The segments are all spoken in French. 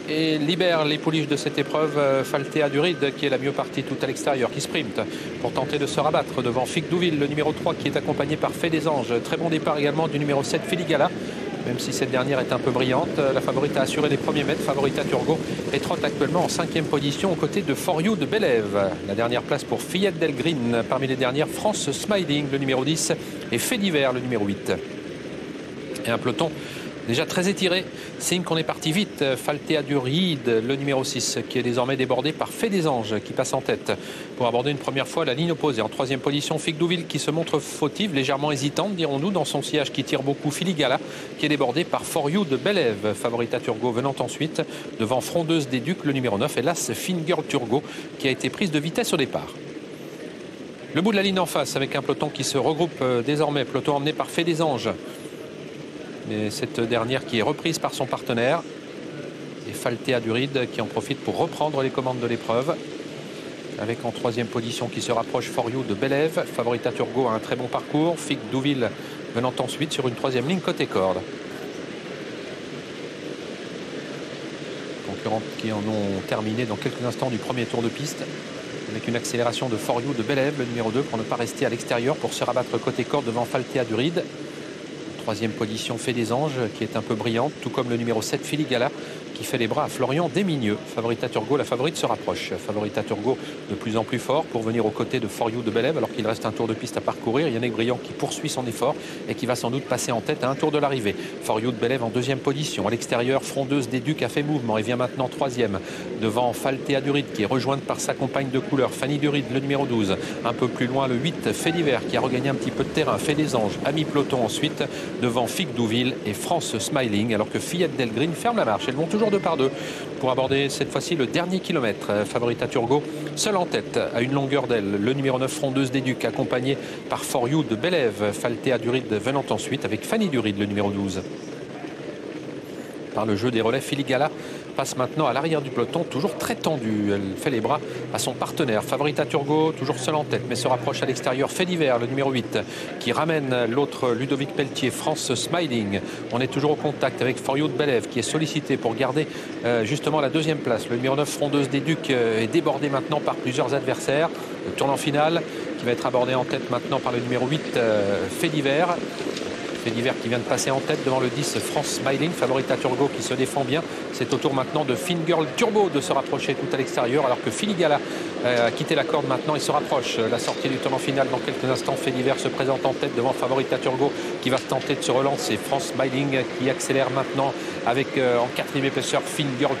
et libère les pouliches de cette épreuve. Faltea Duride qui est la mieux partie tout à l'extérieur, qui sprint pour tenter de se rabattre devant Fic Douville, le numéro 3 qui est accompagné par Fait des Anges. Très bon départ également du numéro 7 Filigala, même si cette dernière est un peu brillante. La favorite a assuré les premiers mètres, Favorita Turgo, et trotte actuellement en 5e position aux côtés de For You de Bélève. La dernière place pour Fillette Del Green, parmi les dernières France Smiling, le numéro 10, et Fait d'Hiver, le numéro 8. Et un peloton déjà très étiré, signe qu'on est parti vite. Faltea Duride, le numéro 6, qui est désormais débordé par Fait des Anges, qui passe en tête pour aborder une première fois la ligne opposée. En 3e position, Fic Douville, qui se montre fautive, légèrement hésitante, dirons-nous, dans son sillage qui tire beaucoup. Filigala, qui est débordé par For You de Bélève. Favorita Turgo venant ensuite devant Frondeuse des Ducs, le numéro 9, et l'As Finger Turgo, qui a été prise de vitesse au départ. Le bout de la ligne en face, avec un peloton qui se regroupe désormais, peloton emmené par Fait des Anges. Mais cette dernière qui est reprise par son partenaire, et Faltea Duride qui en profite pour reprendre les commandes de l'épreuve, avec en 3e position qui se rapproche For You de Bélève. Favorita Turgo a un très bon parcours, Fic Douville venant ensuite sur une 3e ligne côté corde. Concurrentes qui en ont terminé dans quelques instants du premier tour de piste, avec une accélération de For You de Bélève, le numéro 2, pour ne pas rester à l'extérieur, pour se rabattre côté corde devant Faltea Duride. 3e position, Fait des Anges, qui est un peu brillante, tout comme le numéro 7, Filigala, qui fait les bras à Florian Desmigneux. Favorita Turgo, la favorite, se rapproche. Favorita Turgo de plus en plus fort pour venir aux côtés de For You de Bélève, alors qu'il reste un tour de piste à parcourir. Yannick Briand qui poursuit son effort et qui va sans doute passer en tête à un tour de l'arrivée. For You de Bélève en 2e position. À l'extérieur, Frondeuse des Ducs a fait mouvement et vient maintenant 3e devant Faltea Duride, qui est rejointe par sa compagne de couleur, Fanny Duride, le numéro 12. Un peu plus loin, le 8, Fait d'Hiver, qui a regagné un petit peu de terrain. Fait des Anges, à mi-peloton ensuite, devant Fic Douville et France Smiling, alors que Fillette Del Green ferme la marche. Elles vont toujours 2 par 2 pour aborder cette fois-ci le dernier kilomètre. Favorita Turgo, seul en tête, à une longueur d'aile. Le numéro 9, Frondeuse des Ducs, accompagné par For You de Bélève. Faltea Duride venant ensuite avec Fanny Duride, le numéro 12. Par le jeu des relais, Filigala passe maintenant à l'arrière du peloton, toujours très tendu. Elle fait les bras à son partenaire. Favorita Turgo, toujours seul en tête, mais se rapproche à l'extérieur. Fait d'Hiver, le numéro 8, qui ramène l'autre Ludovic Pelletier, France Smiling. On est toujours au contact avec For You de Bélève, qui est sollicité pour garder justement la 2e place. Le numéro 9, Frondeuse des Ducs, est débordé maintenant par plusieurs adversaires. Le tournant final, qui va être abordé en tête maintenant par le numéro 8, Fait d'Hiver. Fait d'Hiver qui vient de passer en tête devant le 10, France Smiling. Favorita Turgo qui se défend bien. C'est au tour maintenant de Finger Turbo de se rapprocher tout à l'extérieur, alors que Filigala a quitté la corde maintenant et se rapproche. La sortie du tournant final dans quelques instants. Fait d'Hiver se présente en tête devant Favorita Turgo qui va tenter de se relancer. France Smiling qui accélère maintenant avec en 4e épaisseur Finger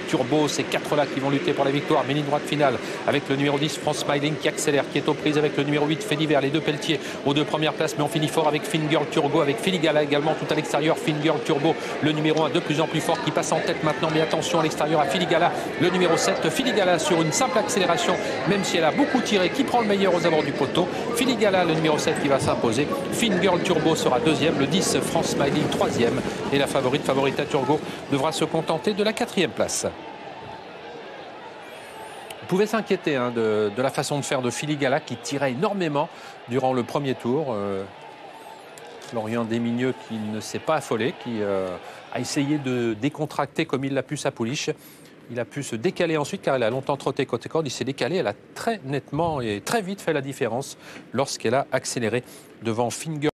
Turbo. Ces 4-là qui vont lutter pour la victoire. Mais ligne droite finale avec le numéro 10, France Smiling qui accélère, qui est aux prises avec le numéro 8, Fait d'Hiver. Les 2 Pelletiers aux 2 premières places, mais on finit fort avec Finger Turbo, avec Filigala également tout à l'extérieur. Finger Turbo, le numéro 1, de plus en plus fort, qui passe en tête maintenant, mais attention à l'extérieur à Filigala, le numéro 7. Filigala sur une simple accélération, même si elle a beaucoup tiré, qui prend le meilleur aux abords du poteau. Filigala, le numéro 7, qui va s'imposer. Finger Turbo sera 2e, le 10, France Smiling 3e, et la favorite, Favorita Turgo, devra se contenter de la 4e place. Vous pouvez s'inquiéter de la façon de faire de Filigala, qui tirait énormément durant le premier tour. Florian Desmigneux qui ne s'est pas affolé, qui a essayé de décontracter comme il l'a pu sa pouliche. Il a pu se décaler ensuite car elle a longtemps trotté côté corde. Il s'est décalé, elle a très nettement et très vite fait la différence lorsqu'elle a accéléré devant Finger